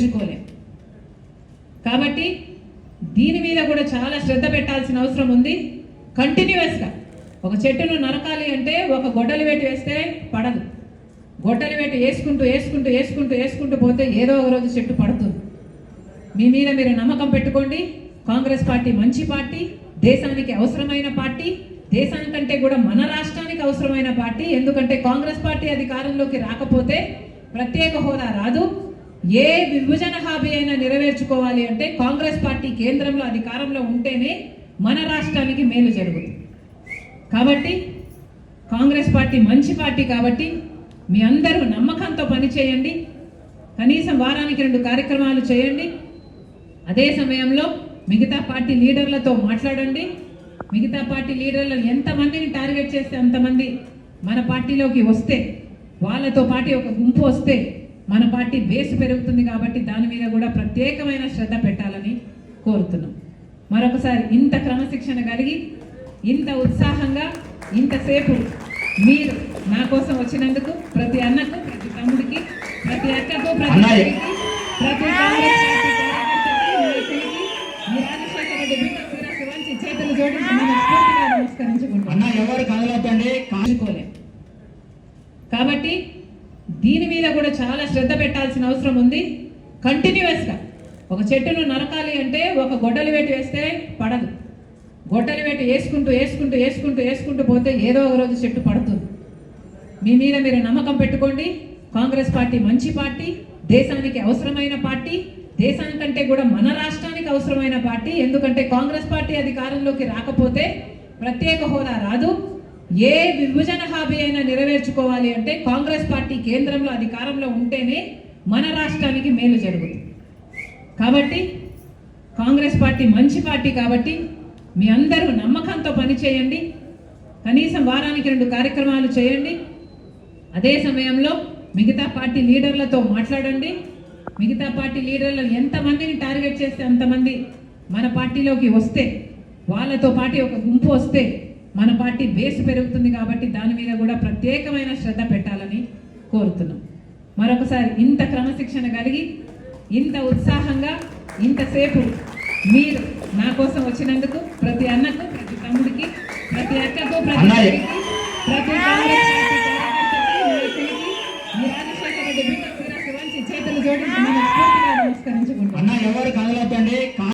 నేర్చుకోలేం. కాబట్టి దీని మీద కూడా చాలా శ్రద్ధ పెట్టాల్సిన అవసరం ఉంది. కంటిన్యూస్గా ఒక చెట్టును నరకాలి అంటే ఒక గొడ్డలి వేటు వేస్తే పడదు. గొడ్డలి వేటు వేసుకుంటూ వేసుకుంటూ వేసుకుంటూ వేసుకుంటూ పోతే ఏదో ఒక రోజు చెట్టు పడుతుంది. మీ మీద మీరు నమ్మకం పెట్టుకోండి. కాంగ్రెస్ పార్టీ మంచి పార్టీ, దేశానికి అవసరమైన పార్టీ, దేశానికంటే కూడా మన రాష్ట్రానికి అవసరమైన పార్టీ. ఎందుకంటే కాంగ్రెస్ పార్టీ అధికారంలోకి రాకపోతే ప్రత్యేక హోదా రాదు. ఏ విభజన హామీ అయినా నెరవేర్చుకోవాలి అంటే కాంగ్రెస్ పార్టీ కేంద్రంలో అధికారంలో ఉంటేనే మన రాష్ట్రానికి మేలు జరుగుతుంది. కాబట్టి కాంగ్రెస్ పార్టీ మంచి పార్టీ. కాబట్టి మీ అందరూ నమ్మకంతో పనిచేయండి. కనీసం వారానికి 2 కార్యక్రమాలు చేయండి. అదే సమయంలో మిగతా పార్టీ లీడర్లతో మాట్లాడండి. మిగతా పార్టీ లీడర్లు ఎంతమందిని టార్గెట్ చేస్తే అంతమంది మన పార్టీలోకి వస్తే, వాళ్ళతో పాటు ఒక గుంపు వస్తే మన పార్టీ బేస్ పెరుగుతుంది. కాబట్టి దాని మీద కూడా ప్రత్యేకమైన శ్రద్ధ పెట్టాలని కోరుతున్నాం. మరొకసారి ఇంత క్రమశిక్షణ కలిగి, ఇంత ఉత్సాహంగా, ఇంతసేపు మీరు నా కోసం వచ్చినందుకు ప్రతి అన్నకు, ప్రతి తమ్ముడికి, ప్రతి అక్కకు, ప్రతి ప్రతి చేతులు జోడించి నమస్కరించుకుంటున్నాం. కాబట్టి దీని మీద కూడా చాలా శ్రద్ధ పెట్టాల్సిన అవసరం ఉంది. కంటిన్యూస్గా ఒక చెట్టును నరకాలి అంటే ఒక గొడ్డలి వేటు వేస్తే పడదు. గొడ్డలి వేటు వేసుకుంటూ వేసుకుంటూ వేసుకుంటూ వేసుకుంటూ పోతే ఏదో ఒక రోజు చెట్టు పడుతుంది. మీ మీద మీరు నమ్మకం పెట్టుకోండి. కాంగ్రెస్ పార్టీ మంచి పార్టీ, దేశానికి అవసరమైన పార్టీ, దేశానికంటే కూడా మన రాష్ట్రానికి అవసరమైన పార్టీ. ఎందుకంటే కాంగ్రెస్ పార్టీ అధికారంలోకి రాకపోతే ప్రత్యేక హోదా రాదు. ఏ విభజన హామీ అయినా నెరవేర్చుకోవాలి అంటే కాంగ్రెస్ పార్టీ కేంద్రంలో అధికారంలో ఉంటేనే మన రాష్ట్రానికి మేలు జరుగుతుంది. కాబట్టి కాంగ్రెస్ పార్టీ మంచి పార్టీ. కాబట్టి మీ అందరూ నమ్మకంతో పనిచేయండి. కనీసం వారానికి 2 కార్యక్రమాలు చేయండి. అదే సమయంలో మిగతా పార్టీ లీడర్లతో మాట్లాడండి. మిగతా పార్టీ లీడర్లు ఎంతమందిని టార్గెట్ చేస్తే అంతమంది మన పార్టీలోకి వస్తే, వాళ్ళతో పాటు ఒక గుంపు వస్తే మన పార్టీ బేస్ పెరుగుతుంది. కాబట్టి దాని మీద కూడా ప్రత్యేకమైన శ్రద్ధ పెట్టాలని కోరుతున్నాం. మరొకసారి ఇంత క్రమశిక్షణ కలిగి, ఇంత ఉత్సాహంగా, ఇంతసేపు మీరు నా కోసం వచ్చినందుకు ప్రతి అన్నకు, ప్రతి తమ్ముడికి, ప్రతి అక్కకు, ప్రతి ప్రతి చేతులు జోడించి నమస్కరించుకుంటున్నాం.